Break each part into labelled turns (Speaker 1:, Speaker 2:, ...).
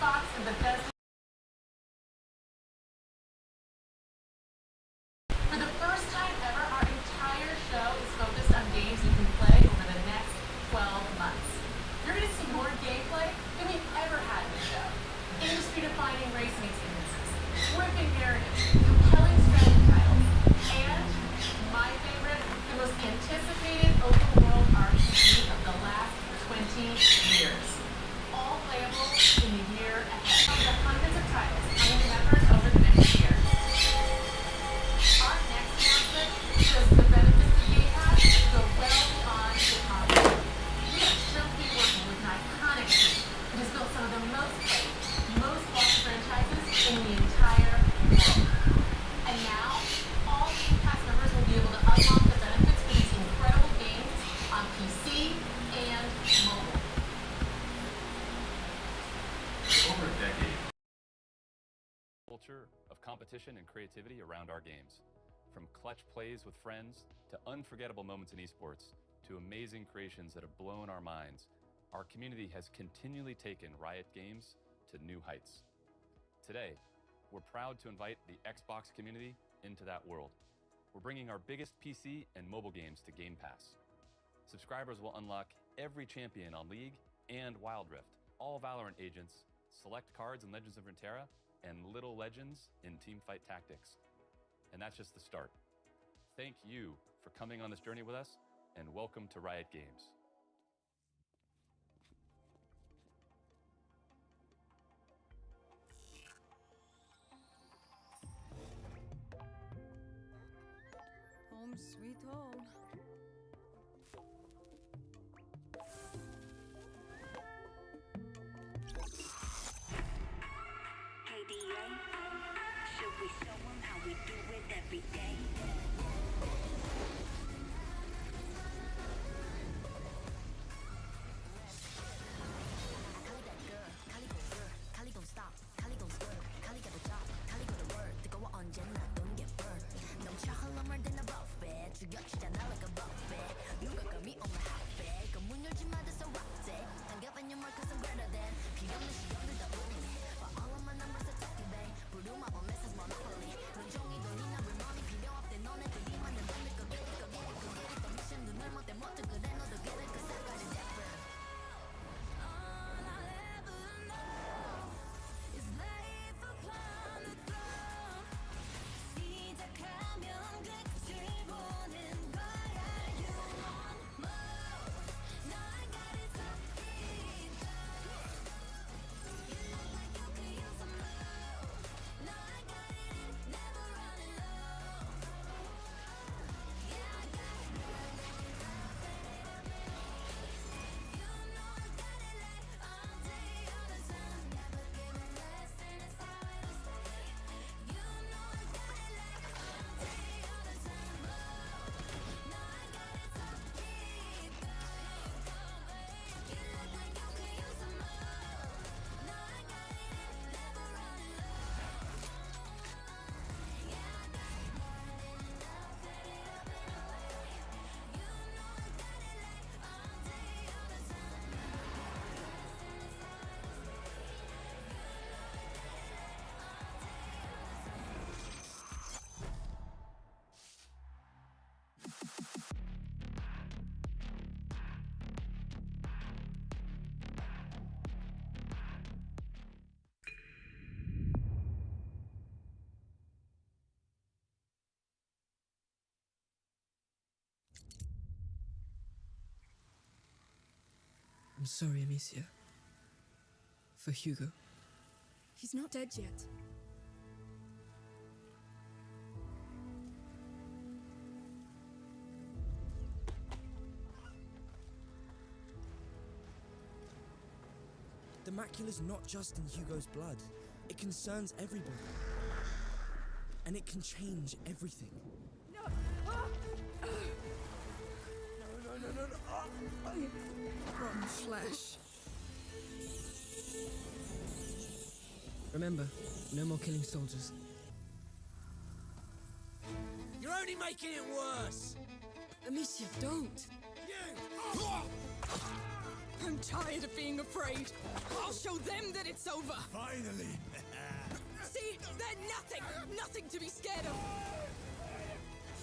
Speaker 1: Xbox and Bethesda. For the first time ever, our entire show is focused on games you can play over the next 12 months. You're going to see more gameplay than we've ever had in the show. Industry-defining racing experiences, gripping narratives, compelling strategy titles, and, my favorite, the most anticipated open-world RPG of the last 20 years. All playable in the year ahead. Of the hundreds of titles coming to members over the next year. Our next announcement shows the benefits of Game Pass go well beyond the console. We are simply working with an iconic team that has built some of the most played, most watched franchises in the entire world. And now, all Game Pass members will be able to unlock the benefits for these incredible games on PC and mobile.
Speaker 2: Over a decade. Culture of competition and creativity around our games. From clutch plays with friends, to unforgettable moments in esports, to amazing creations that have blown our minds, our community has continually taken Riot Games to new heights. Today, we're proud to invite the Xbox community into that world. We're bringing our biggest PC and mobile games to Game Pass. Subscribers will unlock every champion on League and Wild Rift, all Valorant agents, select cards in Legends of Runeterra, and Little Legends in Teamfight Tactics. And that's just the start. Thank you for coming on this journey with us, and welcome to Riot Games.
Speaker 3: Home sweet home.
Speaker 4: Hey DA, should we show 'em how we do it every day?
Speaker 5: Kali that girl, Kali go girl, Kali don't stop, Kali don't swerve, Kali got a job, Kali got a word. 뜨거워 언제나 don't get burned. 넘쳐 흘러물 든 a buffet, 죽여치잖아 like a buffet. 누가 감히 on my hotbed, 그 문 열지 마 that's a rock set. 당겨봐 your mark 'cause I'm greater than. 필요 없는 시간들 다 보이네. But all of my numbers are talking bang. 부르마 on message monopoly. 온종일 돌리나 불만이 필요 없대. 너네들이 만든 돈들 거 get it, go get it, go get it. 더 미션 눈을 못 떼, 못 그래 너도 get it, 'cause I got it different.
Speaker 3: All I ever know is life upon the throne. 시작하면 끝을 보는 거야. You want more? No, I got it so deep down. You look like you could use some more. No, I got it in, never running low. Yeah, I got it. You know I got it like all day, all the time. Never giving less, and it's how it'll stay. You know I got it like all day, all the time. No, I got it so deep down. You look like you could use some more. No, I got it in, never running low. Yeah, I got it more than enough, fed it up and away. You know I got it like all day, all the time. Never giving less, and it's how it'll stay. You know I got it like all day, all the time.
Speaker 6: I'm sorry, Amicia. For Hugo.
Speaker 3: He's not dead yet.
Speaker 7: The macula's not just in Hugo's blood. It concerns everybody. And it can change everything.
Speaker 3: No!
Speaker 7: No.
Speaker 6: Rotten flesh. Remember, no more killing soldiers.
Speaker 7: You're only making it worse!
Speaker 6: Amicia, don't!
Speaker 7: You!
Speaker 6: I'm tired of being afraid. I'll show them that it's over.
Speaker 7: Finally!
Speaker 6: See? They're nothing. Nothing to be scared of.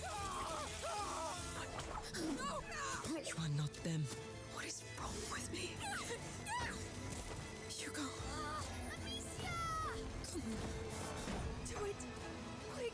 Speaker 6: No! You are not them. What is wrong with me? Hugo.
Speaker 3: Amicia!
Speaker 6: Come on. Do it. Quick.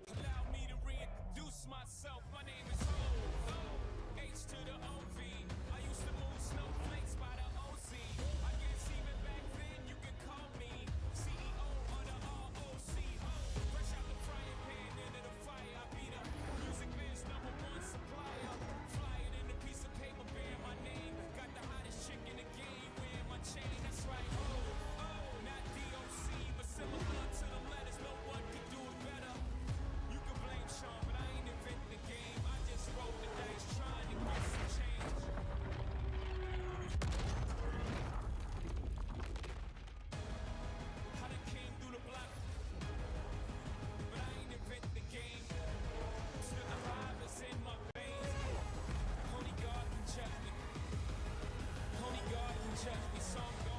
Speaker 8: Allow me to reintroduce myself. My name is O, H to the OV. I used to move snowflakes by the OC. I guess even back then you could call me CEO of the ROC. Fresh out the frying pan into the fire. I be the music man's #1 supplier. Flying in a piece of paper bearing my name. Got the hottest chick in the game wearing my chain. That's right, not DOC, but similar to the letters. No one could do it better. You can blame Sean, but I ain't invent the game. I just roll the dice trying to get some change. I done came through the block, but I ain't invent the game. Still alive is in my veins. Only God can judge me. Only God can judge me. So I'm gone.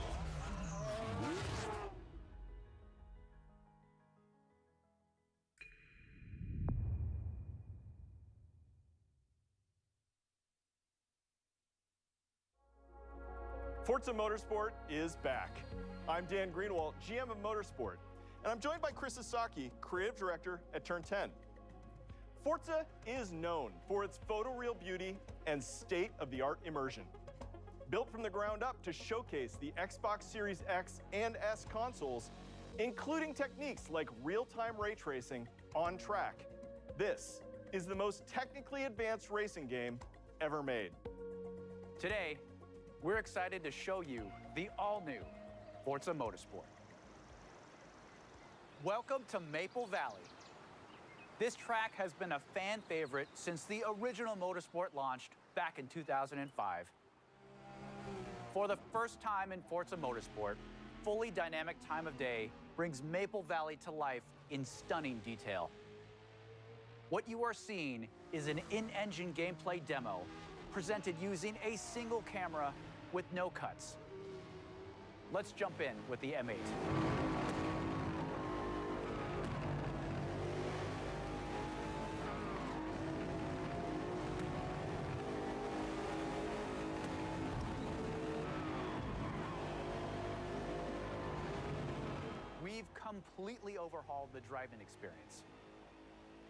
Speaker 9: Forza Motorsport is back. I'm Dan Greenwald, GM of Motorsport, and I'm joined by Chris Sasaki, Creative Director at Turn 10. Forza is known for its photoreal beauty and state-of-the-art immersion. Built from the ground up to showcase the Xbox Series X and S consoles, including techniques like real-time ray tracing on track. This is the most technically advanced racing game ever made.
Speaker 10: Today, we're excited to show you the all-new Forza Motorsport. Welcome to Maple Valley. This track has been a fan favorite since the original Motorsport launched back in 2005. For the first time in Forza Motorsport, fully dynamic time of day brings Maple Valley to life in stunning detail. What you are seeing is an in-engine gameplay demo presented using a single camera with no cuts. Let's jump in with the M8. We've completely overhauled the driving experience.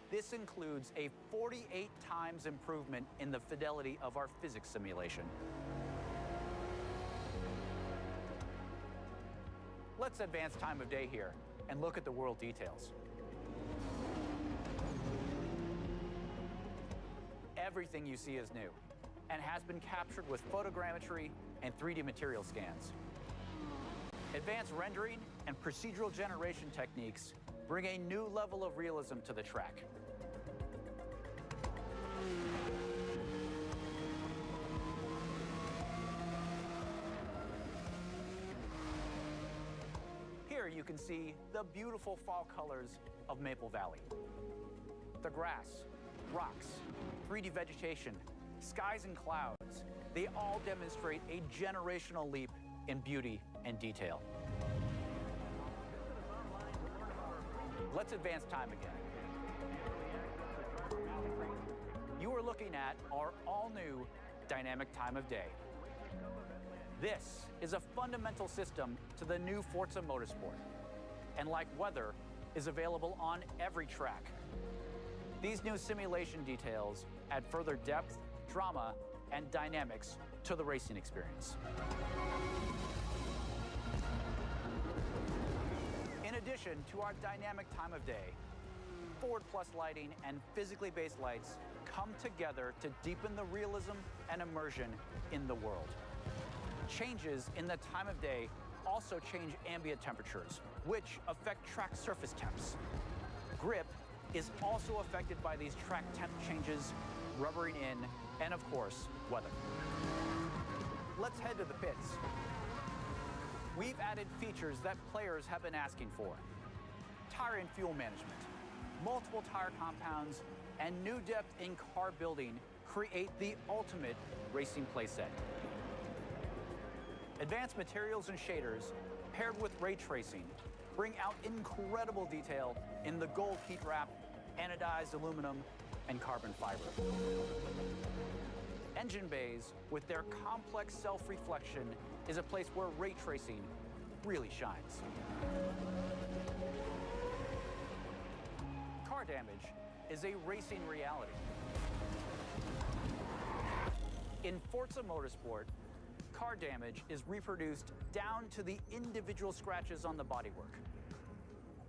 Speaker 10: This includes a 48 times improvement in the fidelity of our physics simulation. Let's advance time of day here and look at the world details. Everything you see is new and has been captured with photogrammetry and 3D material scans. Advanced rendering and procedural generation techniques bring a new level of realism to the track. Here you can see the beautiful fall colors of Maple Valley. The grass, rocks, 3D vegetation, skies and clouds, they all demonstrate a generational leap in beauty and detail. Let's advance time again. You are looking at our all-new dynamic time of day. This is a fundamental system to the new Forza Motorsport, and like weather, is available on every track. These new simulation details add further depth, drama, and dynamics to the racing experience. In addition to our dynamic time of day, Forward Plus lighting and physically based lights come together to deepen the realism and immersion in the world. Changes in the time of day also change ambient temperatures, which affect track surface temps. Grip is also affected by these track temp changes, rubbering in, and of course, weather. Let's head to the pits. We've added features that players have been asking for. Tire and fuel management, multiple tire compounds, and new depth in car building create the ultimate racing playset. Advanced materials and shaders, paired with ray tracing, bring out incredible detail in the gold heat wrap, anodized aluminum, and carbon fiber. Engine bays, with their complex self-reflection, is a place where ray tracing really shines. Car damage is a racing reality. In Forza Motorsport, car damage is reproduced down to the individual scratches on the bodywork.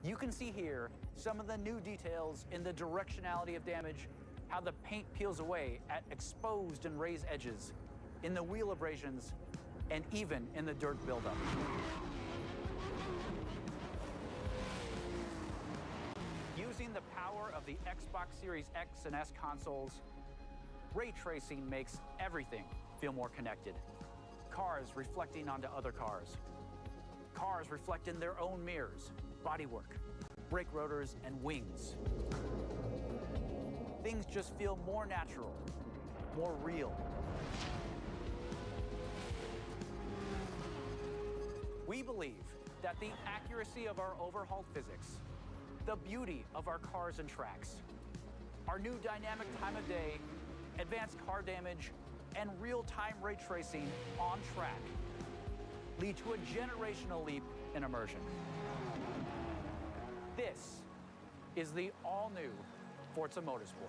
Speaker 10: You can see here some of the new details in the directionality of damage, how the paint peels away at exposed and raised edges, in the wheel abrasions, and even in the dirt buildup. Using the power of the Xbox Series X and S consoles, ray tracing makes everything feel more connected. Cars reflecting onto other cars. Cars reflect in their own mirrors, bodywork, brake rotors, and wings. Things just feel more natural, more real. We believe that the accuracy of our overhauled physics, the beauty of our cars and tracks, our new dynamic time of day, advanced car damage, and real-time ray tracing on track lead to a generational leap in immersion. This is the all-new Forza Motorsport.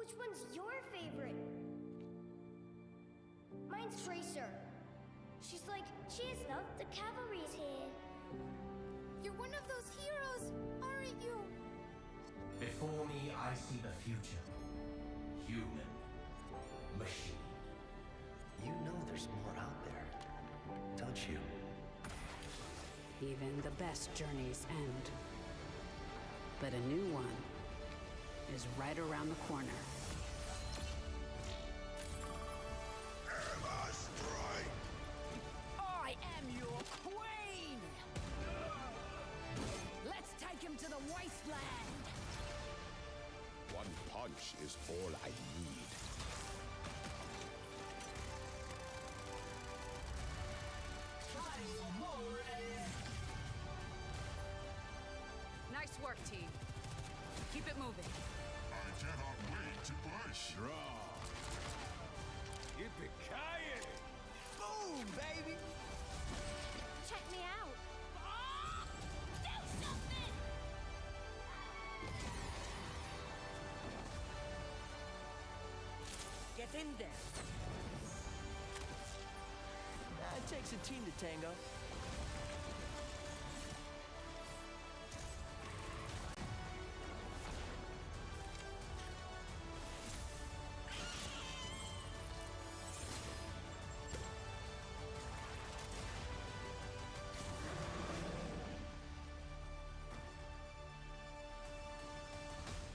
Speaker 11: Which one's your favorite? Mine's Tracer. She's like, cheers, love, the cavalry's here.
Speaker 6: You're one of those heroes, aren't you?
Speaker 12: Before me, I see the future. Human. Machine.
Speaker 13: You know there's more out there, don't you?
Speaker 14: Even the best journeys end. But a new one is right around the corner. I am your queen! Let's take him to the wasteland!
Speaker 15: One punch is all I need.
Speaker 14: Nice work, team. Keep it moving.
Speaker 15: I cannot wait to push. Draw.
Speaker 8: Yippee-ki-yay! Boom, baby!
Speaker 11: Check me out. Do something!
Speaker 16: Get in there. It takes a team to tango.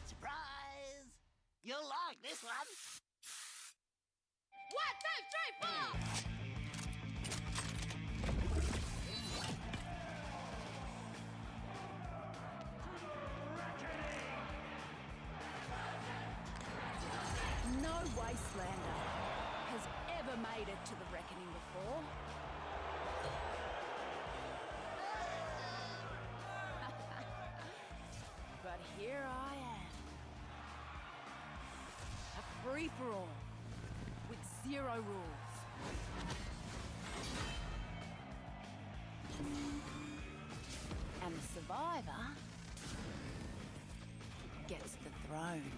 Speaker 17: Surprise! You'll like this one.
Speaker 11: 1, 2, 3, 4!
Speaker 14: No wastelander has ever made it to the reckoning before. But here I am. A free-for-all with 0 rules. And the survivor gets the throne.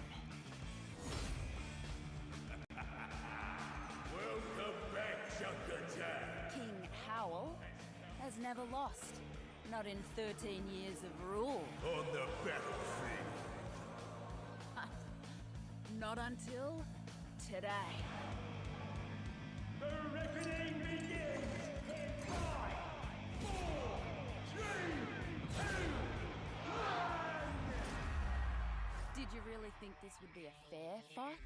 Speaker 8: Welcome back, Chunkajack!
Speaker 14: King Howell has never lost. Not in 13 years of rule.
Speaker 8: On the battlefield.
Speaker 14: Not until today.
Speaker 8: The reckoning begins in 5, 4, 3, 2, 1!
Speaker 14: Did you really think this would be a fair fight?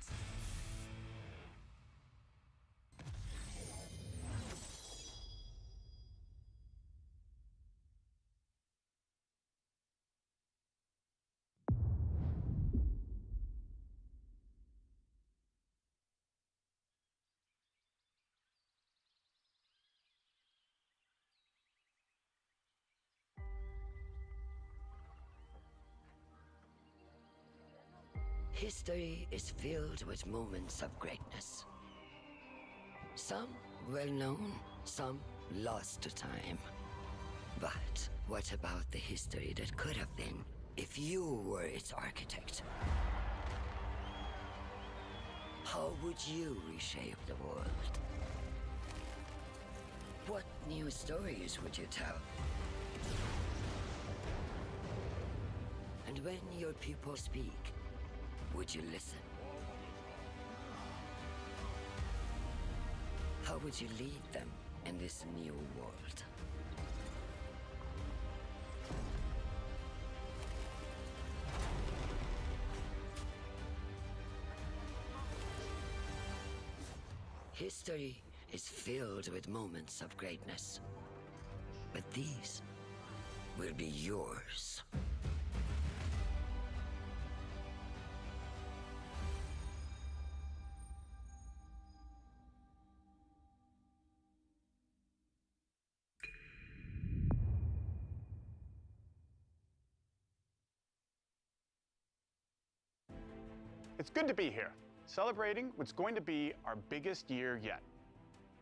Speaker 18: History is filled with moments of greatness. Some well known, some lost to time. But what about the history that could have been if you were its architect? How would you reshape the world? What new stories would you tell? And when your people speak, would you listen? How would you lead them in this new world? History is filled with moments of greatness, but these will be yours.
Speaker 19: It's good to be here, celebrating what's going to be our biggest year yet.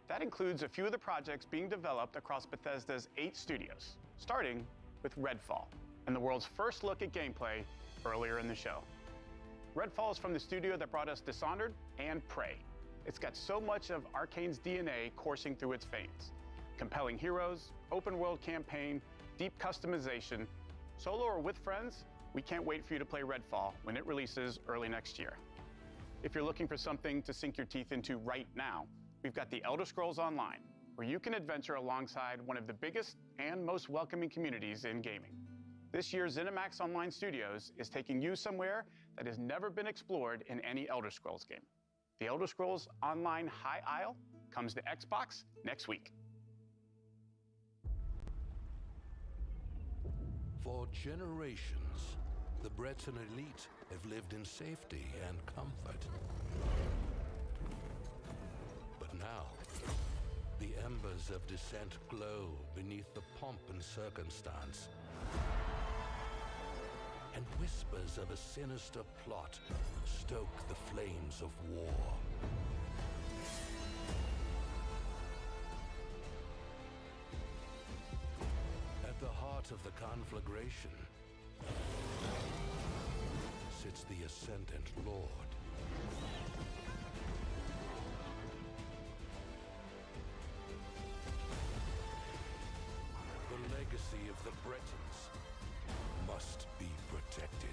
Speaker 19: That includes a few of the projects being developed across Bethesda's 8 studios, starting with Redfall, and the world's first look at gameplay earlier in the show. Redfall is from the studio that brought us Dishonored and Prey. It's got so much of Arcane's DNA coursing through its veins. Compelling heroes, open world campaign, deep customization. Solo or with friends, we can't wait for you to play Redfall when it releases early next year. If you're looking for something to sink your teeth into right now, we've got the Elder Scrolls Online, where you can adventure alongside one of the biggest and most welcoming communities in gaming. This year, ZeniMax Online Studios is taking you somewhere that has never been explored in any Elder Scrolls game. The Elder Scrolls Online High Isle comes to Xbox next week.
Speaker 20: For generations, the Breton elite have lived in safety and comfort. But now, the embers of dissent glow beneath the pomp and circumstance, and whispers of a sinister plot stoke the flames of war. At the heart of the conflagration sits the Ascendant Lord. The legacy of the Bretons must be protected.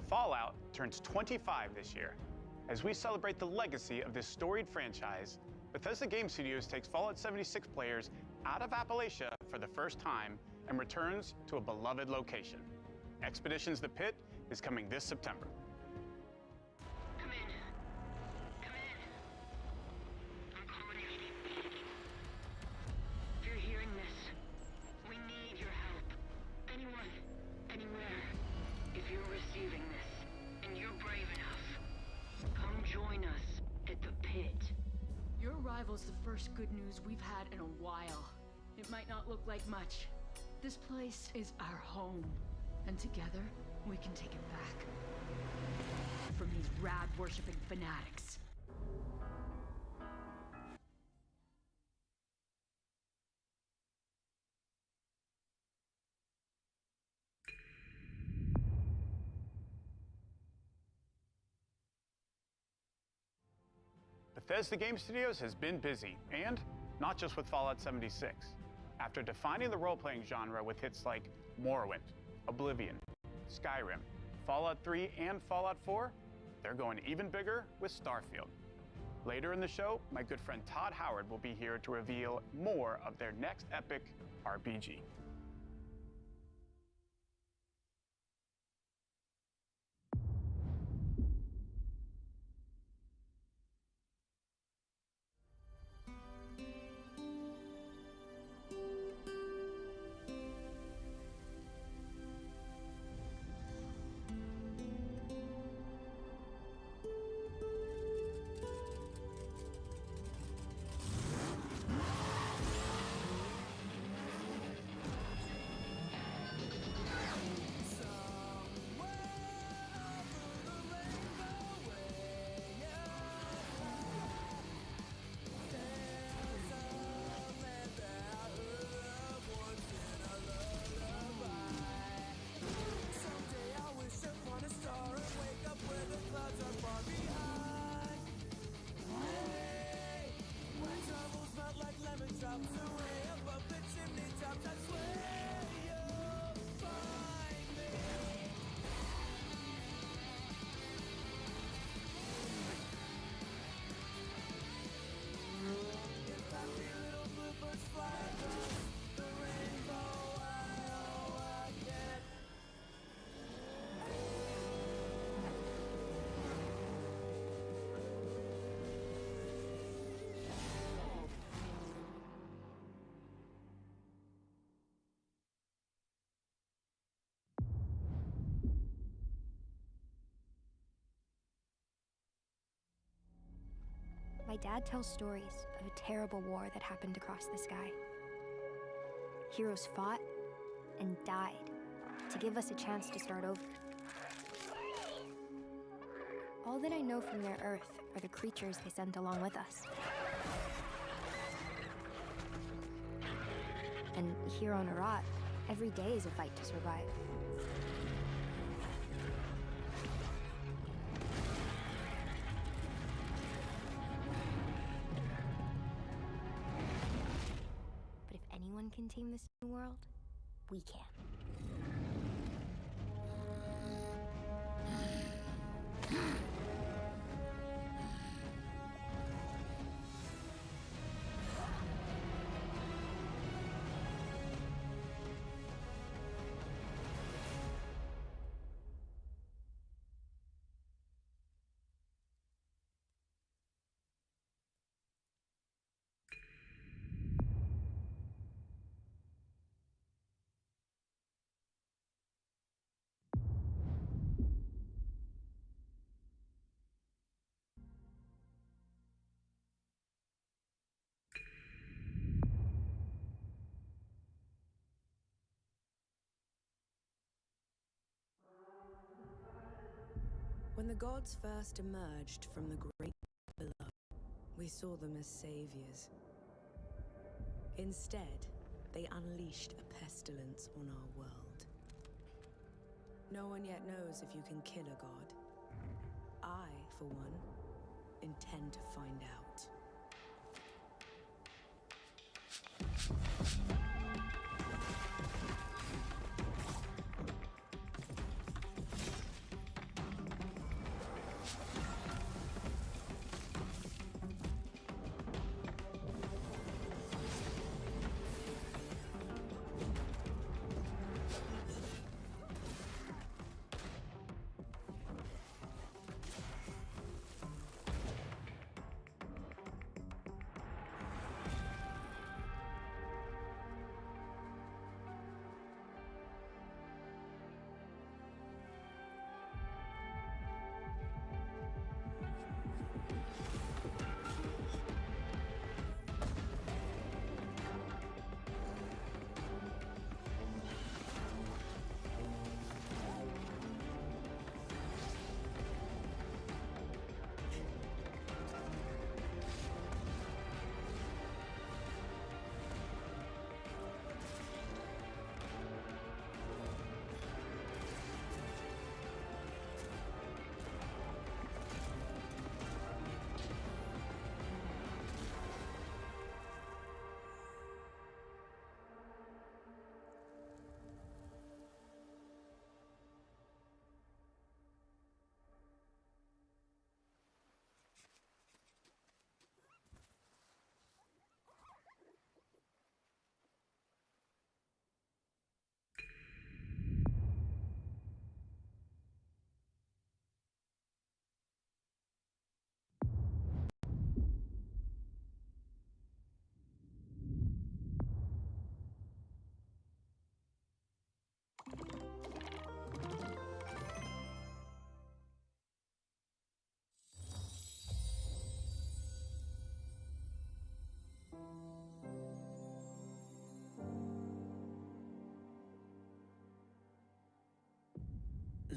Speaker 19: Fallout turns 25 this year. As we celebrate the legacy of this storied franchise, Bethesda Game Studios takes Fallout 76 players out of Appalachia for the first time and returns to a beloved location. Expeditions The Pit is coming this September.
Speaker 3: Come in. Come in. I'm calling you. If you're hearing this, we need your help. Anyone, anywhere. If you're receiving this, and you're brave enough, come join us at the pit.
Speaker 14: Your arrival's the first good news we've had in a while. It might not look like much. This place is our home, and together we can take it back from these rad-worshipping fanatics.
Speaker 19: Bethesda Game Studios has been busy, and not just with Fallout 76. After defining the role-playing genre with hits like Morrowind, Oblivion, Skyrim, Fallout 3, and Fallout 4, they're going even bigger with Starfield. Later in the show, my good friend Todd Howard will be here to reveal more of their next epic RPG.
Speaker 21: My dad tells stories of a terrible war that happened across the sky. Heroes fought and died to give us a chance to start over. All that I know from their Earth are the creatures they sent along with us. And here on Arat, every day is a fight to survive. But if anyone can tame this new world, we can.
Speaker 1: When the gods first emerged from the great below, we saw them as saviors. Instead, they unleashed a pestilence on our world. No one yet knows if you can kill a god. I, for one, intend to find out.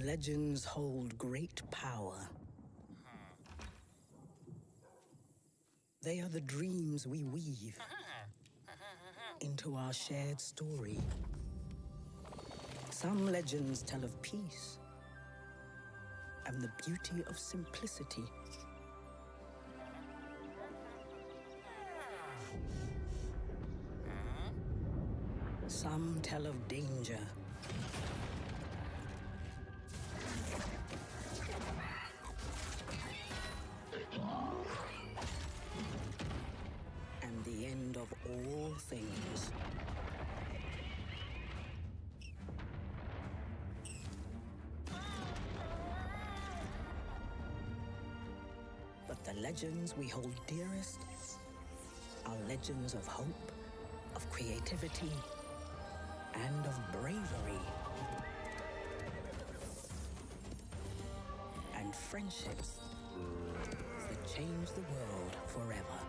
Speaker 22: Legends hold great power. They are the dreams we weave into our shared story. Some legends tell of peace and the beauty of simplicity. Some tell of danger and the end of all things. But the legends we hold dearest are legends of hope, of creativity, and of bravery. And friendships that change the world forever.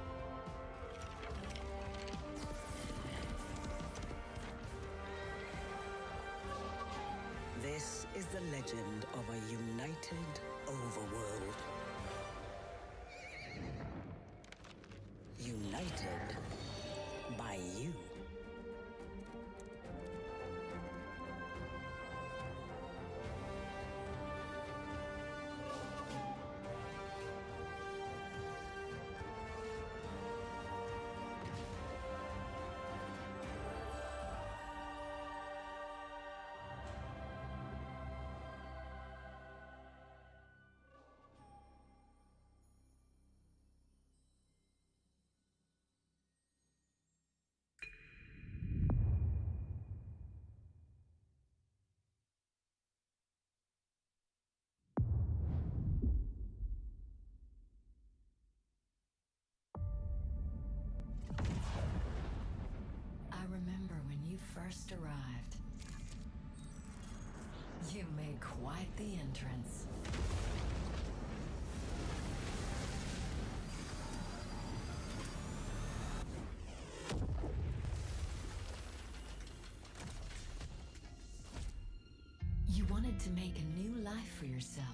Speaker 22: This is the legend of a united overworld. United by you.
Speaker 23: I remember when you first arrived. You made quite the entrance. You wanted to make a new life for yourself.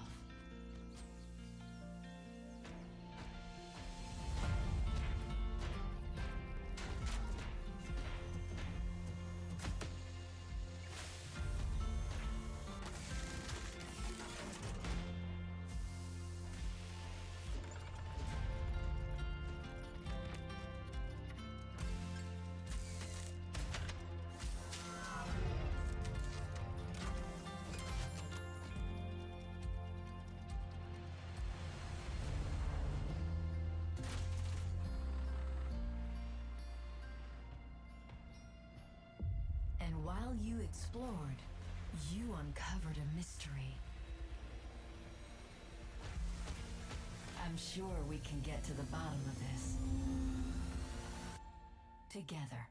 Speaker 23: And while you explored, you uncovered a mystery. I'm sure we can get to the bottom of this. Together.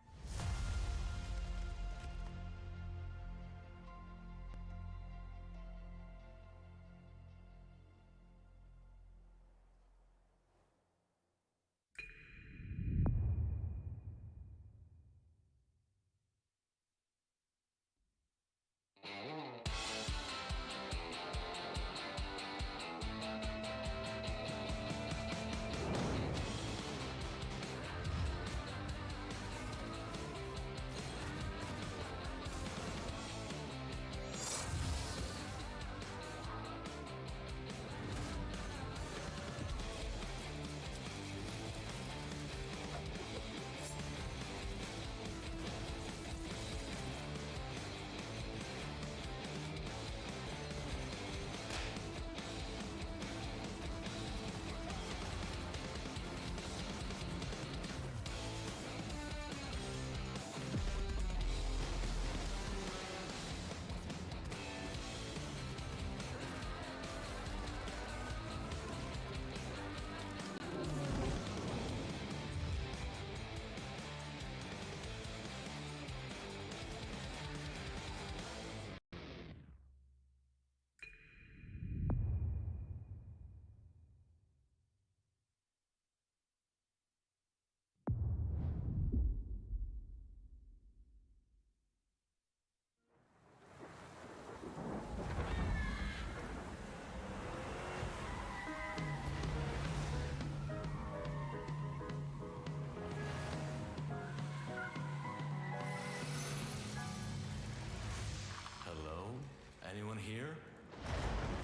Speaker 12: Anyone here?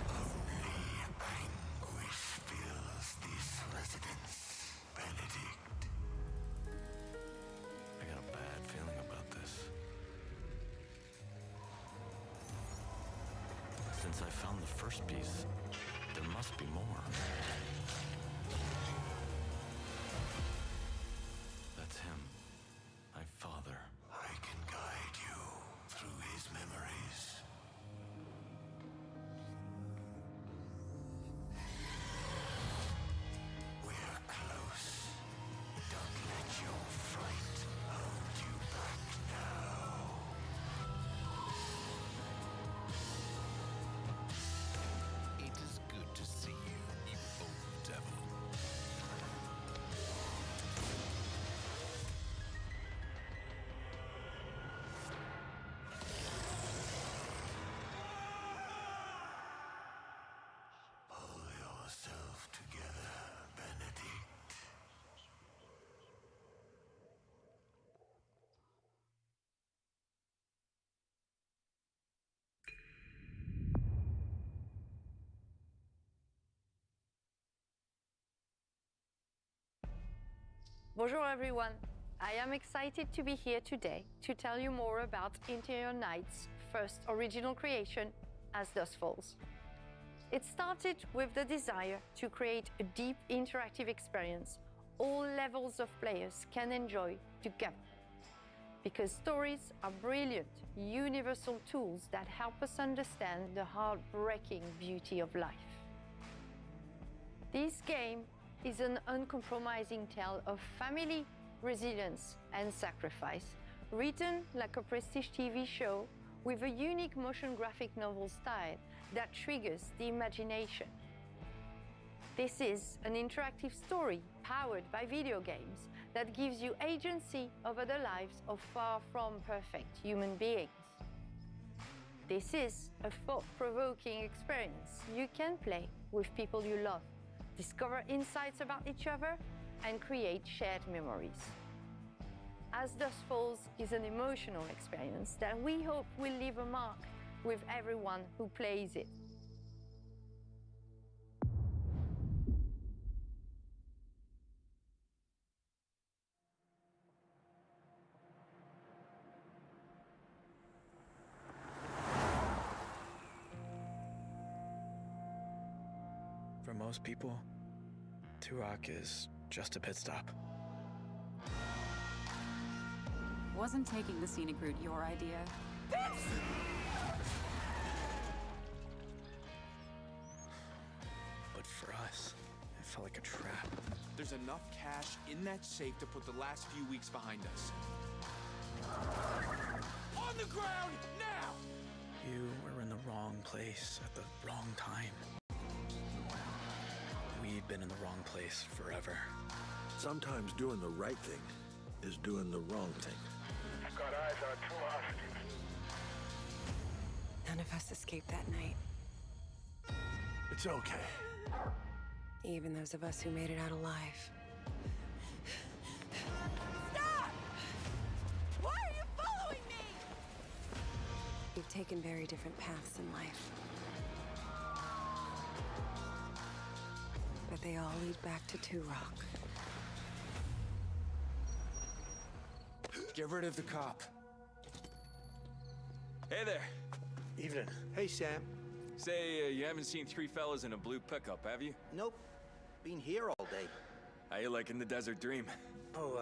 Speaker 12: Only anguish fills this residence, Benedict. I got a bad feeling about this. Since I found the first piece, there must be more. That's him. My father. I can guide you through his memories. We're close. Don't let your fright hold you back now. It is good to see you, you old devil. Pull yourself together, Benedict.
Speaker 2: Bonjour everyone. I am excited to be here today to tell you more about Interior Night's first original creation, As Dusk Falls. It started with the desire to create a deep interactive experience all levels of players can enjoy together. Because stories are brilliant, universal tools that help us understand the heartbreaking beauty of life. This game is an uncompromising tale of family, resilience, and sacrifice, written like a prestige TV show with a unique motion graphic novel style that triggers the imagination. This is an interactive story powered by video games that gives you agency over the lives of far from perfect human beings. This is a thought-provoking experience you can play with people you love, discover insights about each other, and create shared memories. As Dusk Falls is an emotional experience that we hope will leave a mark with everyone who plays it.
Speaker 4: For most people, Turok is just a pit stop.
Speaker 5: Wasn't taking the scenic route your idea?
Speaker 4: But for us, it felt like a trap.
Speaker 8: There's enough cash in that safe to put the last few weeks behind us. On the ground, now!
Speaker 4: You were in the wrong place at the wrong time. We'd been in the wrong place forever.
Speaker 12: Sometimes doing the right thing is doing the wrong thing.
Speaker 7: I've got eyes on two hostages.
Speaker 1: None of us escaped that night.
Speaker 12: It's okay.
Speaker 1: Even those of us who made it out alive.
Speaker 6: Stop! Why are you following me?
Speaker 1: We've taken very different paths in life. But they all lead back to Two Rock.
Speaker 8: Get rid of the cop. Hey there.
Speaker 12: Evening. Hey, Sam.
Speaker 9: Say, you haven't seen three fellas in a blue pickup, have you?
Speaker 13: Nope. Been here all day.
Speaker 9: How you liking the desert dream?
Speaker 12: Oh,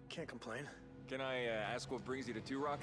Speaker 12: can't complain.
Speaker 9: Can I ask what brings you to Two Rock?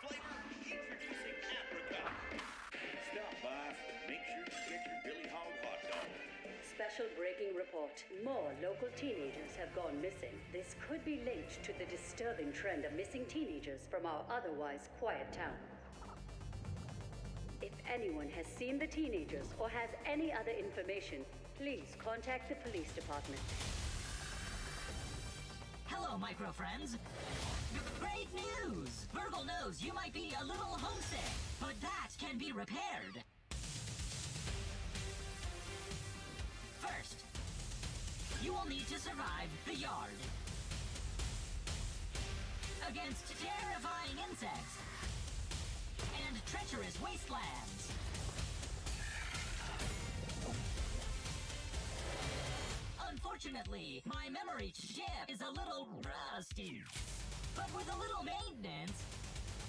Speaker 10: flavor, introducing apricot. Stop by, make sure you get your Billy Hog hot dog.
Speaker 15: Special breaking report. More local teenagers have gone missing. This could be linked to the disturbing trend of missing teenagers from our otherwise quiet town. If anyone has seen the teenagers or has any other information, please contact the police department.
Speaker 17: Hello, micro friends. Great news! Virgil knows you might be a little homesick, but that can be repaired. First, you will need to survive the yard against terrifying insects and treacherous wastelands. Unfortunately, my memory chip is a little rusty. But with a little maintenance,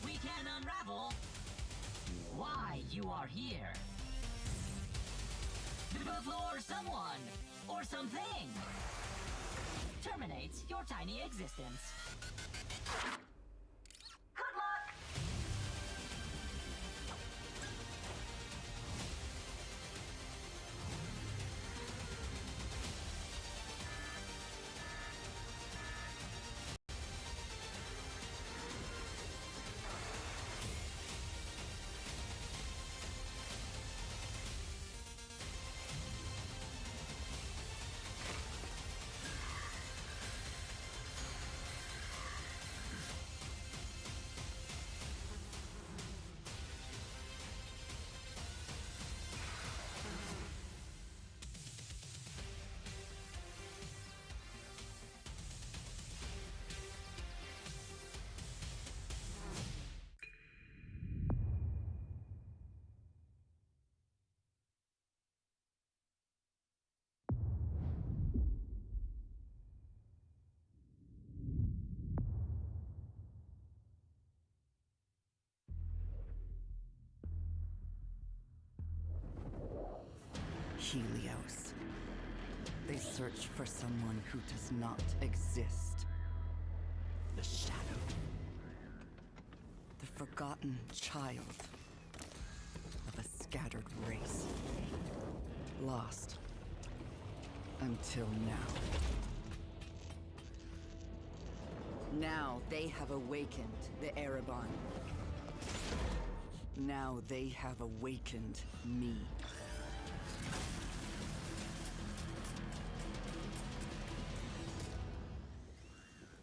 Speaker 17: we can unravel why you are here. Before someone or something terminates your tiny existence. Good luck!
Speaker 16: Helios. They search for someone who does not exist. The shadow. The forgotten child of a scattered race. Lost until now. Now they have awakened the Erebon. Now they have awakened me.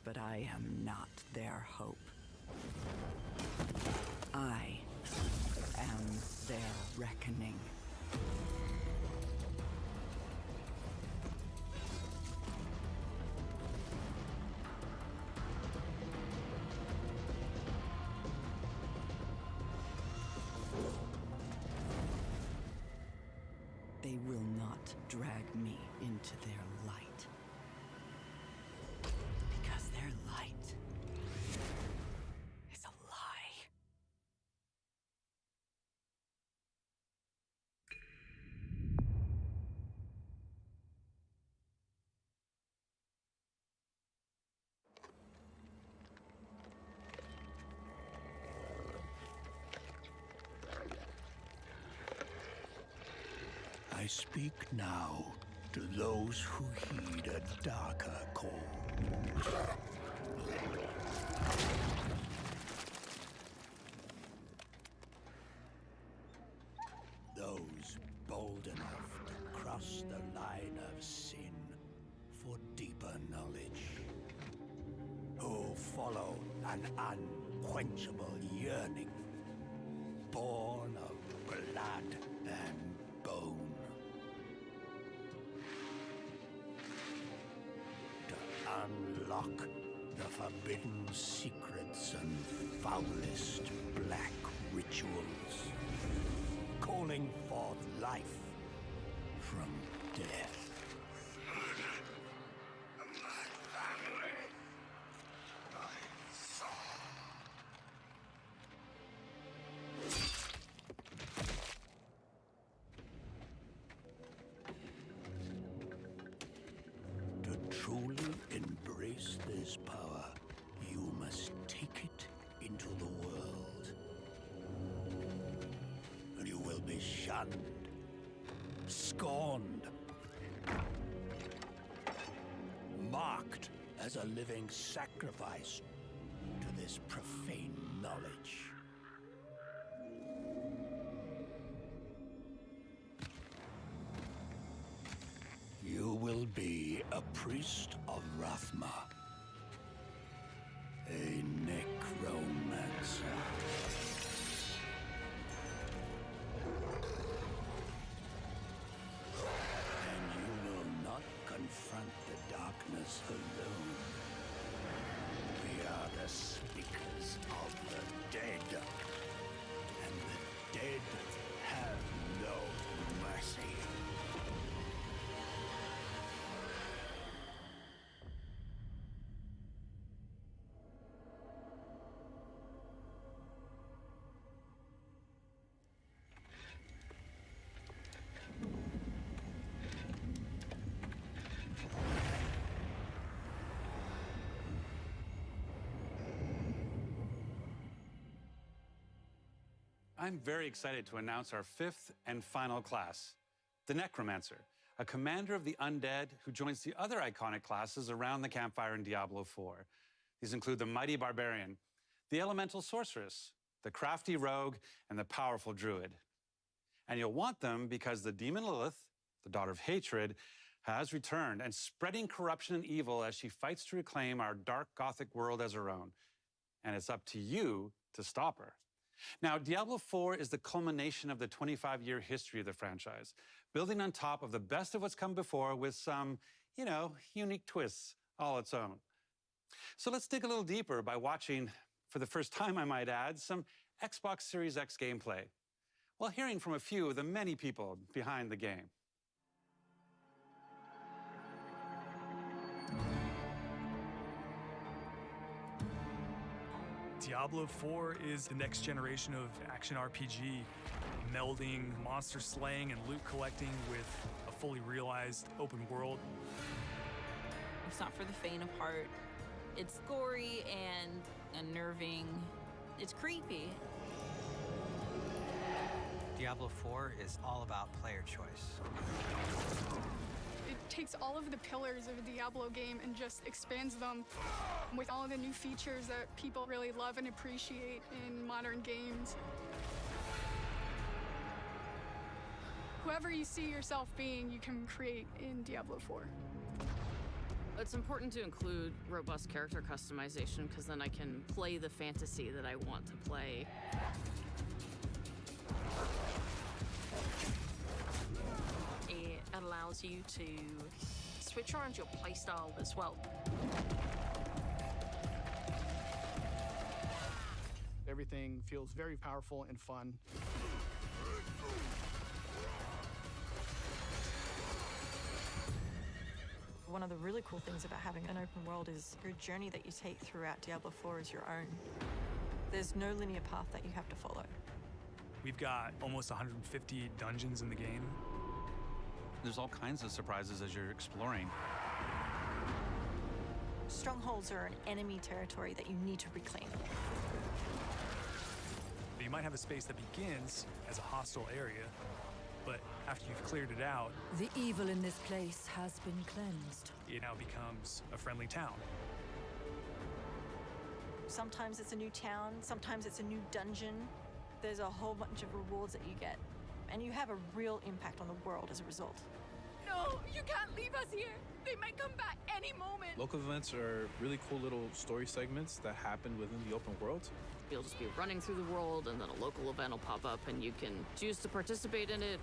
Speaker 16: But I am not their hope. I am their reckoning. They will not drag me into their light. Because their light is a lie.
Speaker 12: I speak now to those who heed a darker call. Those bold enough to cross the line of sin for deeper knowledge. Who follow an unquenchable yearning, born of blood and bone. Unlock the forbidden secrets and foulest black rituals, calling forth life from death. My family, my soul. To truly embrace this power, you must take it into the world.
Speaker 11: be shunned, scorned, mocked as a living sacrifice to this profane knowledge. You will be a priest of Rathma, a necromancer. And you will not confront the darkness alone. We are the speakers of the dead, and the dead have no mercy.
Speaker 18: I'm very excited to announce our fifth and final class, the Necromancer, a commander of the undead who joins the other iconic classes around the campfire in Diablo IV. These include the mighty barbarian, the elemental sorceress, the crafty rogue, and the powerful druid. And you'll want them because the demon Lilith, the daughter of hatred, has returned and spreading corruption and evil as she fights to reclaim our dark Gothic world as her own. And it's up to you to stop her. Now, Diablo IV is the culmination of the 25-year history of the franchise, building on top of the best of what's come before with some, unique twists all its own. So let's dig a little deeper by watching, for the first time I might add, some Xbox Series X gameplay, while hearing from a few of the many people behind the game.
Speaker 20: Diablo 4 is the next generation of action RPG, melding monster slaying and loot collecting with a fully realized open world.
Speaker 24: It's not for the faint of heart. It's gory and unnerving. It's creepy.
Speaker 25: Diablo 4 is all about player choice.
Speaker 26: It takes all of the pillars of a Diablo game and just expands them with all of the new features that people really love and appreciate in modern games. Whoever you see yourself being, you can create in Diablo 4.
Speaker 27: It's important to include robust character customization because then I can play the fantasy that I want to play.
Speaker 28: It allows you to switch around your playstyle as well.
Speaker 29: Everything feels very powerful and fun.
Speaker 30: One of the really cool things about having an open world is your journey that you take throughout Diablo 4 is your own. There's no linear path that you have to follow.
Speaker 20: We've got almost 150 dungeons in the game.
Speaker 18: There's all kinds of surprises as you're exploring.
Speaker 30: Strongholds are an enemy territory that you need to reclaim.
Speaker 20: You might have a space that begins as a hostile area, but after you've cleared it out,
Speaker 23: The evil in this place has been cleansed.
Speaker 20: it now becomes a friendly town.
Speaker 30: Sometimes it's a new town, sometimes it's a new dungeon. There's a whole bunch of rewards that you get, and you have a real impact on the world as a result.
Speaker 26: No, you can't leave us here. They might come back any moment.
Speaker 31: Local events are really cool little story segments that happen within the open world.
Speaker 27: You'll just be running through the world and then a local event will pop up and you can choose to participate in it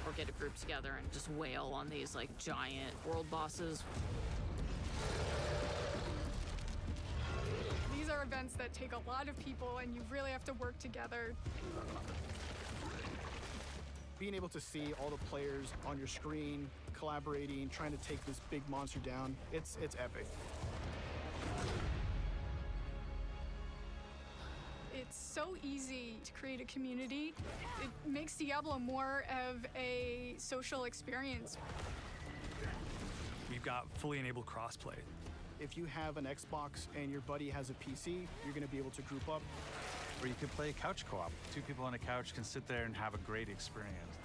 Speaker 27: or get a group together and just wail on these like giant world bosses.
Speaker 26: These are events that take a lot of people and you really have to work together.
Speaker 29: Being able to see all the players on your screen, collaborating, trying to take this big monster down, it's epic.
Speaker 26: It's so easy to create a community. It makes Diablo more of a social experience.
Speaker 20: We've got fully enabled crossplay.
Speaker 29: If you have an Xbox and your buddy has a PC, you're going to be able to group up.
Speaker 18: Or you could play couch co-op. Two people on a couch can sit there and have a great experience.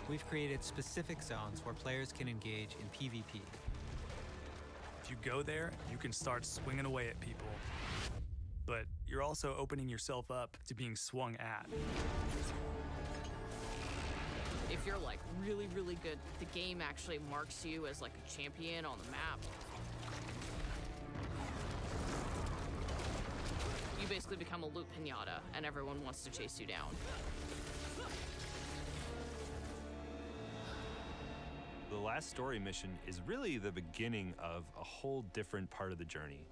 Speaker 25: We've created specific zones where players can engage in PvP.
Speaker 20: If you go there, you can start swinging away at people. But you're also opening yourself up to being swung at.
Speaker 27: If you're like really, really good, the game actually marks you as like a champion on the map. You basically become a loot pinata and everyone wants to chase you down.
Speaker 1: The last story mission is really the beginning of a whole different part of the journey.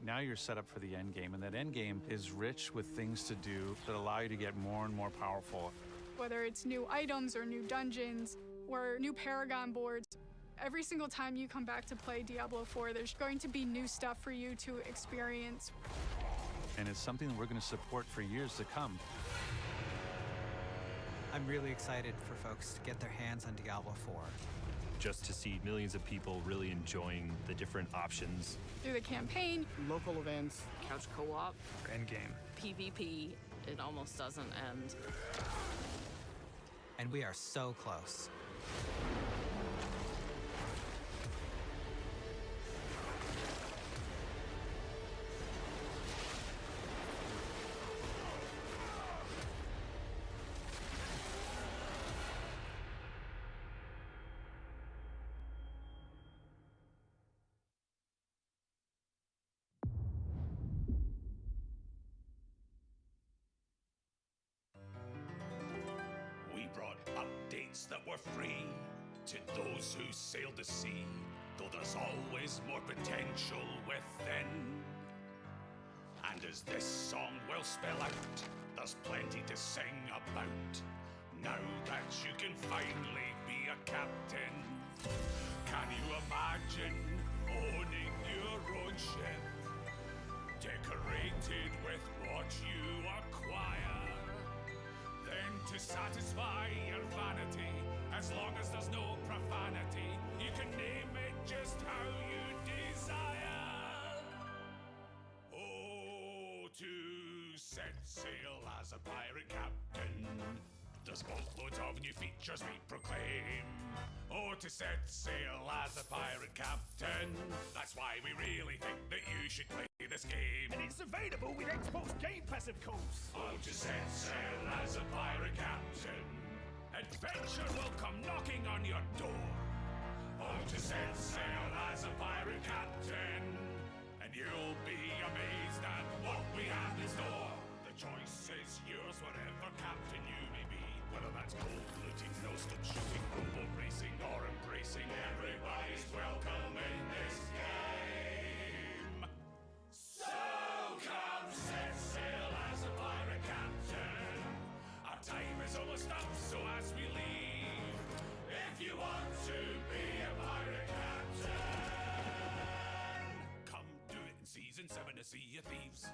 Speaker 18: Now you're set up for the end game, and that end game is rich with things to do that allow you to get more and more powerful.
Speaker 26: Whether it's new items or new dungeons or new Paragon boards, every single time you come back to play Diablo 4, there's going to be new stuff for you to experience.
Speaker 18: And it's something that we're going to support for years to come.
Speaker 25: I'm really excited for folks to get their hands on Diablo 4.
Speaker 1: Just to see millions of people really enjoying the different options.
Speaker 26: Through the campaign,
Speaker 29: local events,
Speaker 27: couch co-op,
Speaker 20: endgame,
Speaker 27: PvP, it almost doesn't end.
Speaker 25: And we are so close.
Speaker 10: We brought updates that were free to those who sail the sea, though there's always more potential within. And as this song will spell out, there's plenty to sing about. Now that you can finally be a captain, can you imagine owning your own ship, decorated with what you acquire? Then to satisfy your vanity, as long as there's no profanity, you can name it just how you desire. Oh, to set sail as a pirate captain, there's boatloads of new features we proclaim. Oh, to set sail as a pirate captain, that's why we really think that you should play this game.
Speaker 2: And it's available with Xbox Game Pass, of course.
Speaker 10: Oh, to set sail as a pirate captain, adventure will come knocking on your door. Oh, to set sail as a pirate captain, and you'll be amazed at what we have in store. The choice is yours, whatever captain you may be. Whether that's gold looting, no-stop shooting, rowboat racing, or embracing, everybody's welcome in this game. So come set sail as a pirate captain. Our time is almost up, so as we leave, if you want to be a pirate captain, come do it in Season 7 of Sea of Thieves.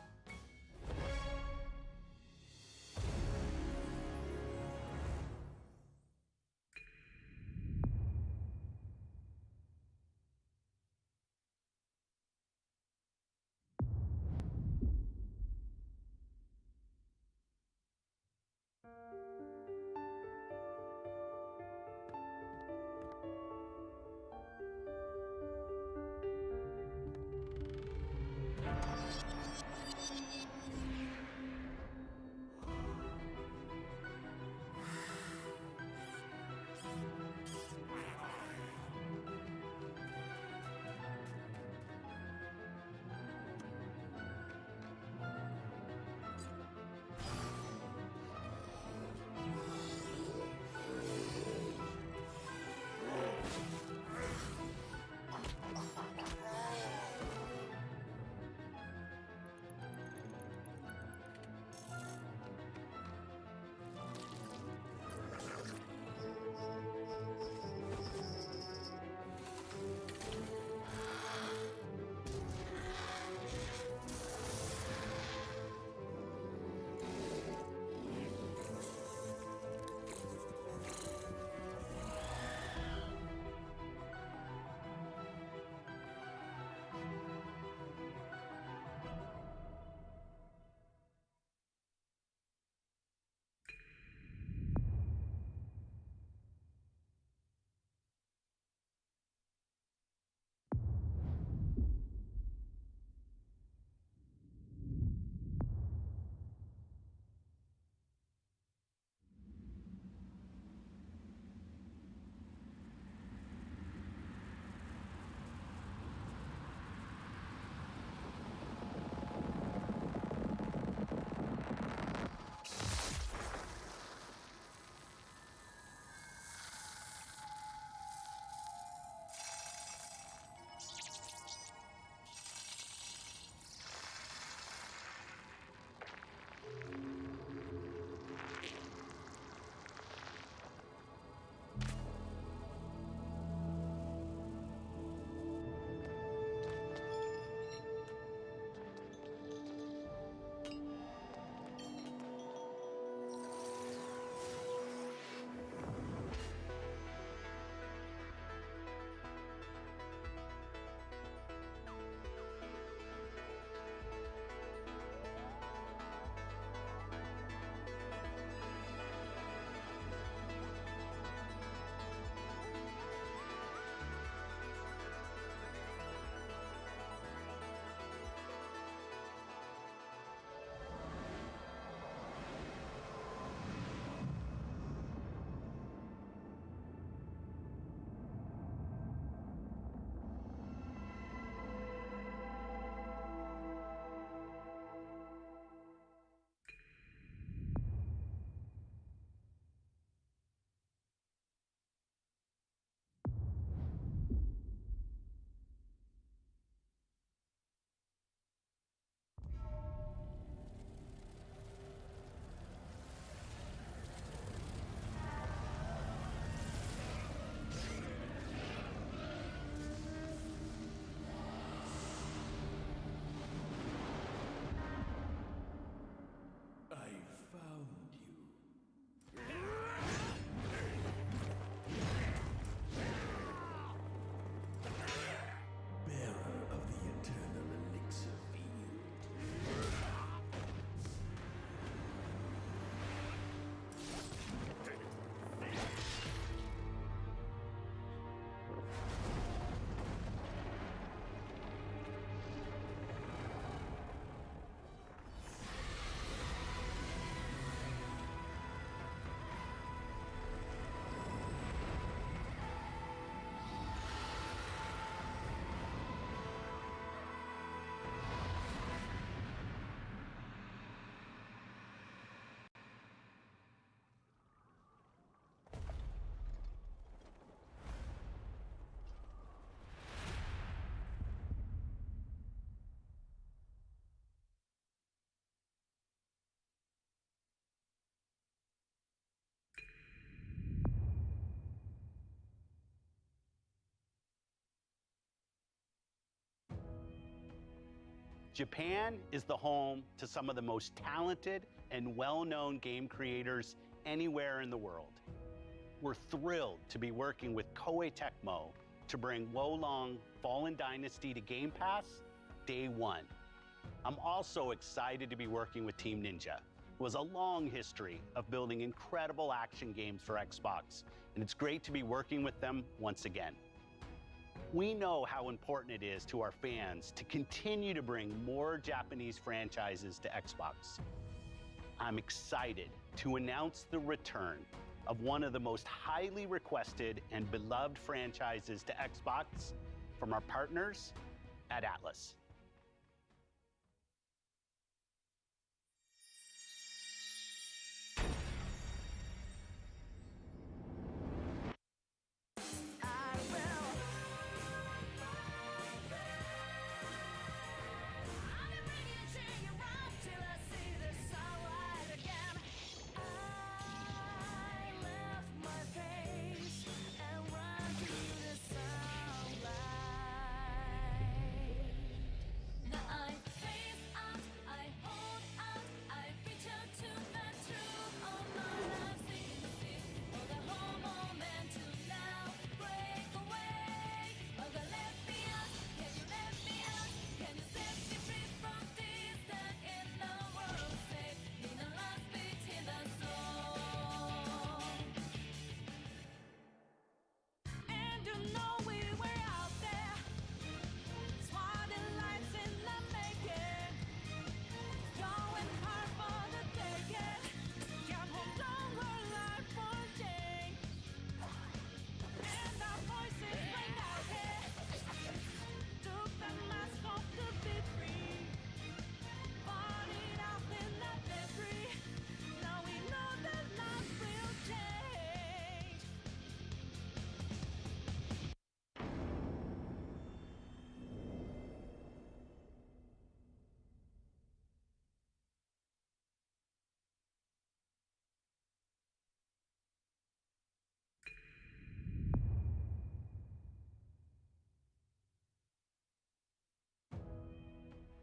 Speaker 3: Japan is the home to some of the most talented and well-known game creators anywhere in the world. We're thrilled to be working with Koei Tecmo to bring Wolong Fallen Dynasty to Game Pass day one. I'm also excited to be working with Team Ninja, who has a long history of building incredible action games for Xbox, and it's great to be working with them once again. We know how important it is to our fans to continue to bring more Japanese franchises to Xbox. I'm excited to announce the return of one of the most highly requested and beloved franchises to Xbox from our partners at Atlus.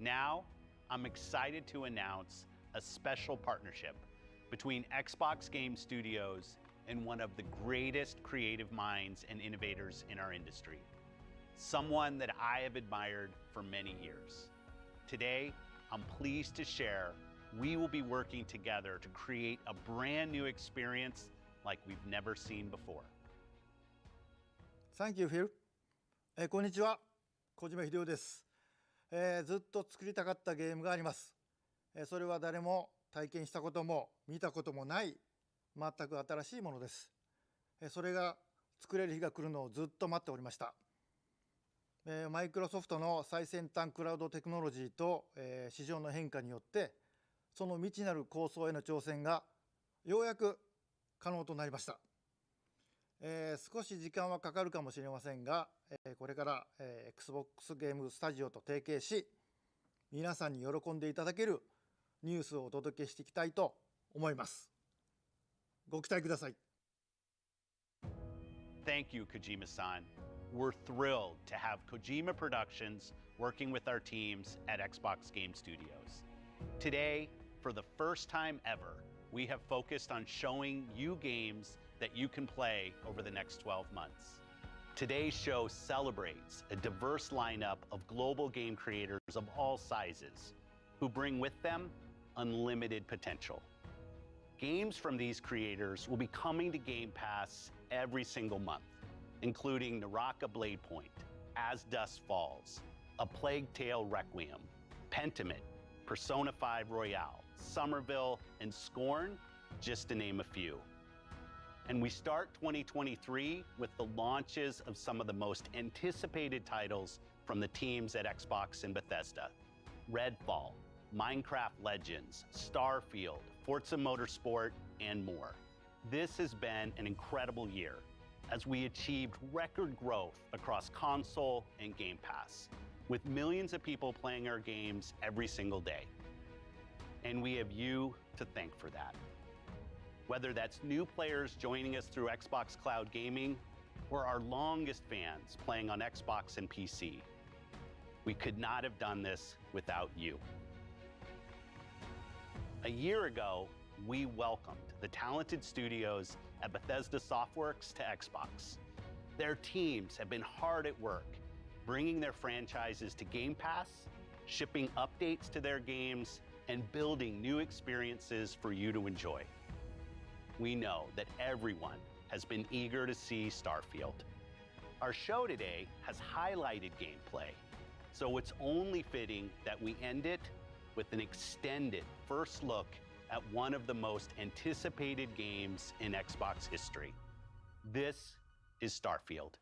Speaker 3: Now, I'm excited to announce a special partnership between Xbox Game Studios and one of the greatest creative minds and innovators in our industry, someone that I have admired for many years. Today, I'm pleased to share we will be working together to create a brand new experience like we've never seen before.
Speaker 4: Thank you, Phil. こんにちは、小島秀夫です。ずっと作りたかったゲームがあります。それは誰も体験したことも見たこともない全く新しいものです。それが作れる日が来るのをずっと待っておりました。マイクロソフトの最先端クラウドテクノロジーと市場の変化によってその未知なる構想への挑戦がようやく可能となりました。少し時間はかかるかもしれませんが、これから、Xbox ゲームスタジオと提携し、皆さんに喜んでいただけるニュースをお届けしていきたいと思います。ご期待ください。
Speaker 3: Thank you, Kojima-san. We're thrilled to have Kojima Productions working with our teams at Xbox Game Studios. Today, for the first time ever, we have focused on showing you games that you can play over the next 12 months. Today's show celebrates a diverse lineup of global game creators of all sizes who bring with them unlimited potential. Games from these creators will be coming to Game Pass every single month, including Naraka Blade Point, As Dusk Falls, A Plague Tale Requiem, Pentiment, Persona 5 Royale, Somerville, and Scorn, just to name a few. And we start 2023 with the launches of some of the most anticipated titles from the teams at Xbox and Bethesda. Redfall, Minecraft Legends, Starfield, Forza Motorsport, and more. This has been an incredible year as we achieved record growth across console and Game Pass, with millions of people playing our games every single day. And we have you to thank for that. Whether that's new players joining us through Xbox Cloud Gaming or our longest fans playing on Xbox and PC. We could not have done this without you. A year ago, we welcomed the talented studios at Bethesda Softworks to Xbox. Their teams have been hard at work, bringing their franchises to Game Pass, shipping updates to their games, and building new experiences for you to enjoy. We know that everyone has been eager to see Starfield. Our show today has highlighted gameplay, so it's only fitting that we end it with an extended first look at one of the most anticipated games in Xbox history. This is Starfield.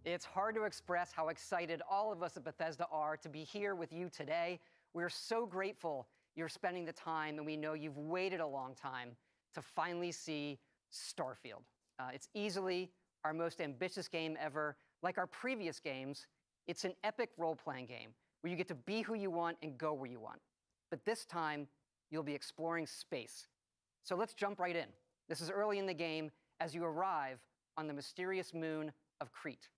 Speaker 5: It's hard to express how excited all of us at Bethesda are to be here with you today. We're so grateful you're spending the time, and we know you've waited a long time to finally see Starfield. It's easily our most ambitious game ever. Like our previous games, it's an epic role-playing game where you get to be who you want and go where you want. But this time, you'll be exploring space. So let's jump right in. This is early in the game as you arrive on the mysterious moon of Crete.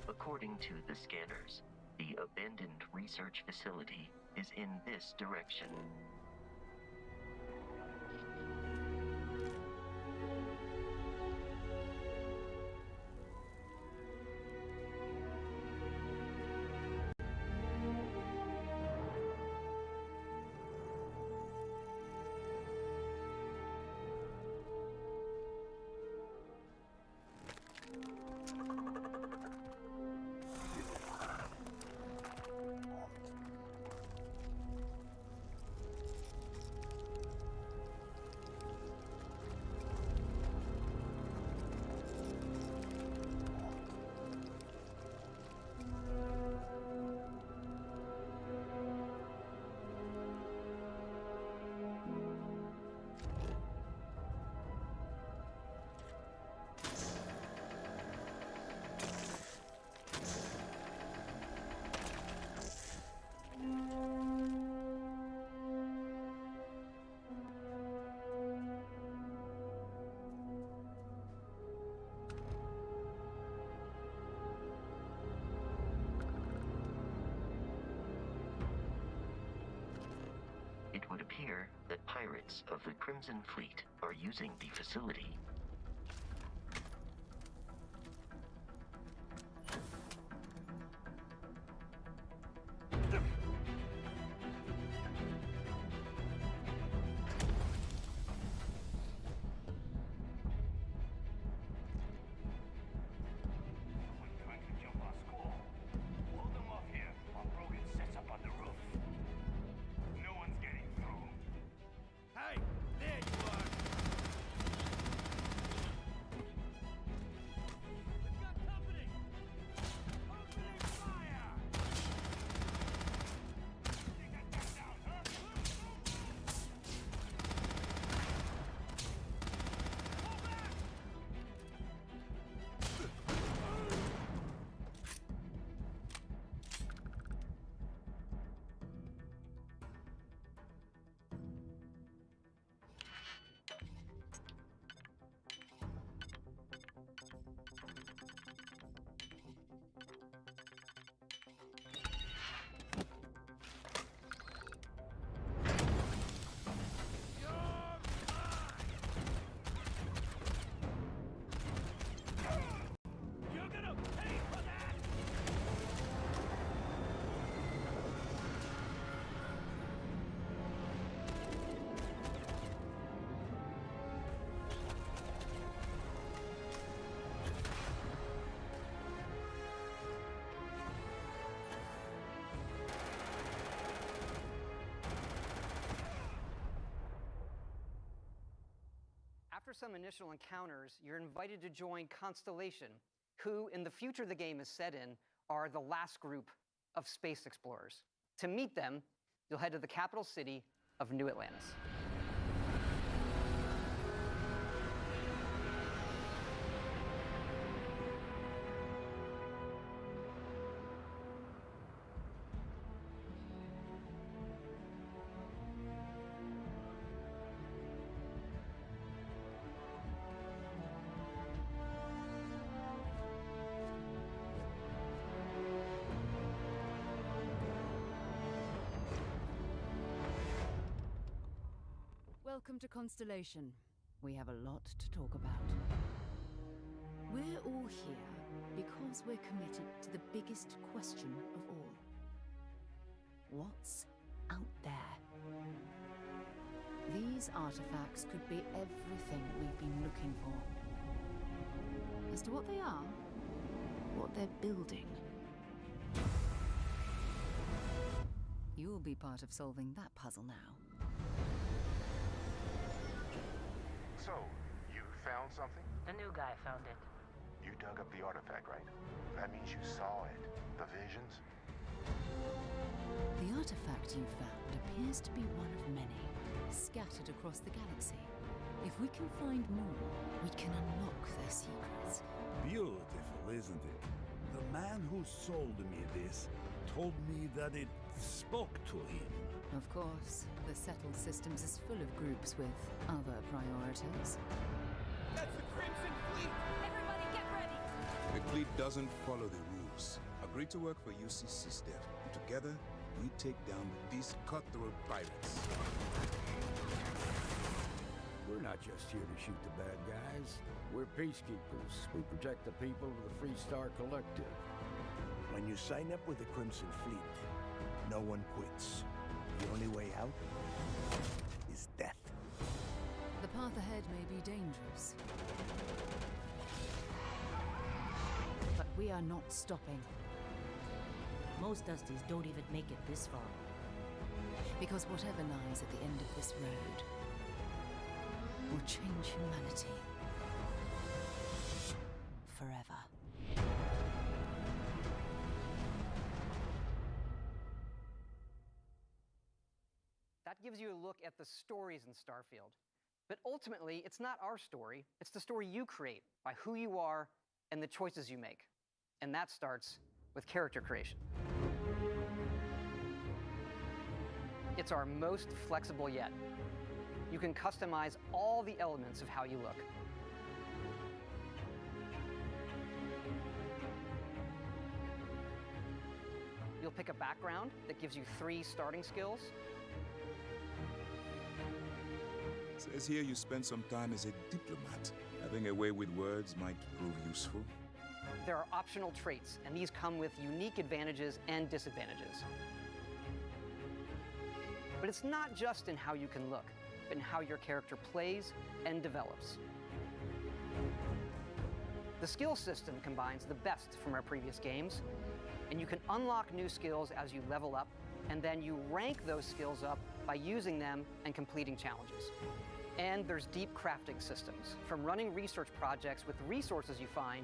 Speaker 6: According to the scanners, the abandoned research facility is in this direction. It would appear that pirates of the Crimson Fleet are using the facility.
Speaker 5: After some initial encounters, you're invited to join Constellation, who, in the future the game is set in, are the last group of space explorers. To meet them, you'll head to the capital city of New Atlantis.
Speaker 7: Welcome to Constellation. We have a lot to talk about. We're all here because we're committed to the biggest question of all. What's out there? These artifacts could be everything we've been looking for. As to what they are, what they're building, you'll be part of solving that puzzle now.
Speaker 8: So, you found something?
Speaker 9: The new guy found it.
Speaker 8: You dug up the artifact, right? That means you saw it. The visions?
Speaker 7: The artifact you found appears to be one of many, scattered across the galaxy. If we can find more, we can unlock their secrets.
Speaker 11: Beautiful, isn't it? The man who sold me this told me that it spoke to him.
Speaker 7: Of course, the Settled Systems is full of groups with other priorities.
Speaker 2: That's the Crimson Fleet! Everybody get ready!
Speaker 13: The fleet doesn't follow the rules. Agree to work for UCC Steph. Together, we take down these cutthroat pirates.
Speaker 11: We're not just here to shoot the bad guys. We're peacekeepers. We protect the people of the Free Star Collective. When you sign up with the Crimson Fleet, no one quits. The only way out is death.
Speaker 7: The path ahead may be dangerous, but we are not stopping.
Speaker 9: Most Dusties don't even make it this far.
Speaker 7: Because whatever lies at the end of this road will change humanity forever.
Speaker 5: That gives you a look at the stories in Starfield. But ultimately, it's not our story. It's the story you create by who you are and the choices you make. And that starts with character creation. It's our most flexible yet. You can customize all the elements of how you look. You'll pick a background that gives you 3 starting skills.
Speaker 13: Says here you spend some time as a diplomat. Having a way with words might prove useful.
Speaker 5: There are optional traits, and these come with unique advantages and disadvantages. But it's not just in how you can look, but in how your character plays and develops. The skill system combines the best from our previous games, and you can unlock new skills as you level up, and then you rank those skills up by using them and completing challenges. And there's deep crafting systems, from running research projects with resources you find,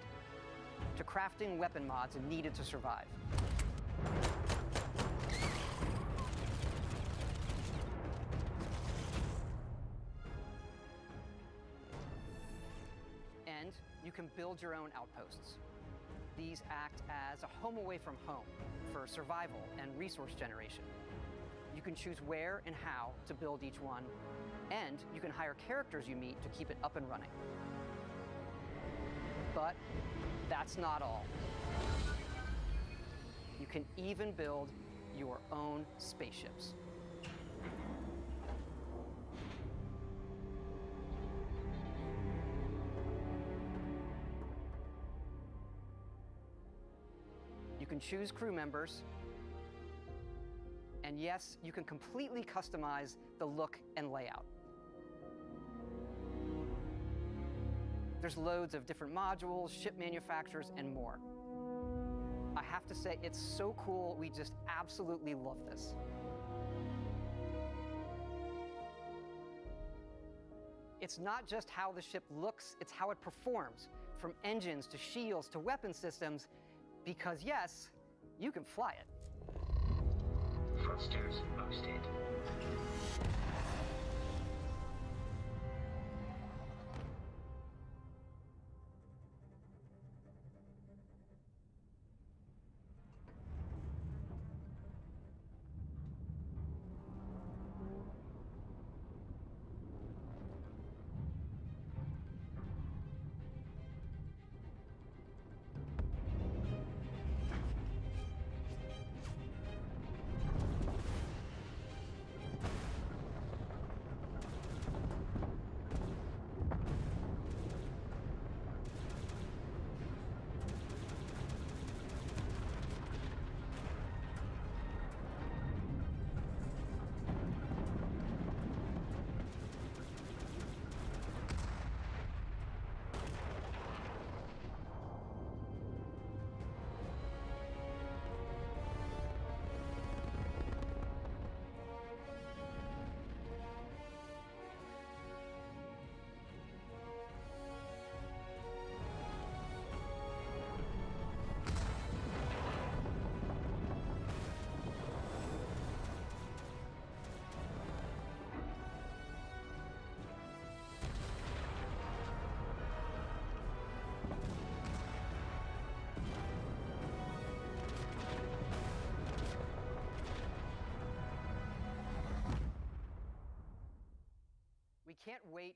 Speaker 5: to crafting weapon mods needed to survive. And you can build your own outposts. These act as a home away from home for survival and resource generation. You can choose where and how to build each one, and you can hire characters you meet to keep it up and running. But that's not all. You can even build your own spaceships. You can choose crew members, and yes, you can completely customize the look and layout. There's loads of different modules, ship manufacturers, and more. I have to say, it's so cool. We just absolutely love this. It's not just how the ship looks, it's how it performs, from engines to shields to weapon systems, because yes, you can fly it.
Speaker 6: Thrusters boosted.
Speaker 5: We can't wait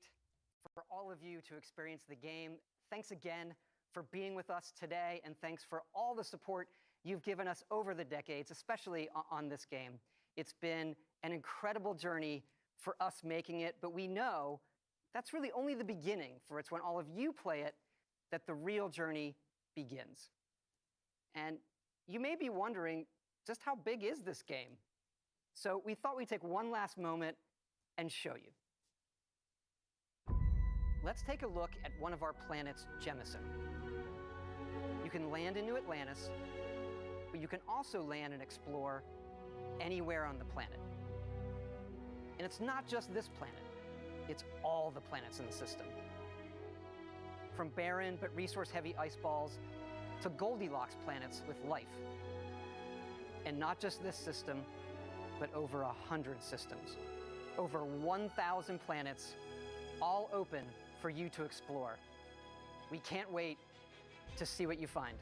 Speaker 5: for all of you to experience the game. Thanks again for being with us today, and thanks for all the support you've given us over the decades, especially on this game. It's been an incredible journey for us making it, but we know that's really only the beginning, for it's when all of you play it that the real journey begins. And you may be wondering, just how big is this game? So we thought we'd take one last moment and show you. Let's take a look at one of our planets, Jemison. You can land into Atlantis, but you can also land and explore anywhere on the planet. And it's not just this planet, it's all the planets in the system. From barren but resource-heavy ice balls to Goldilocks planets with life. And not just this system, but over 100 systems. Over 1,000 planets, all open for you to explore. We can't wait to see what you find.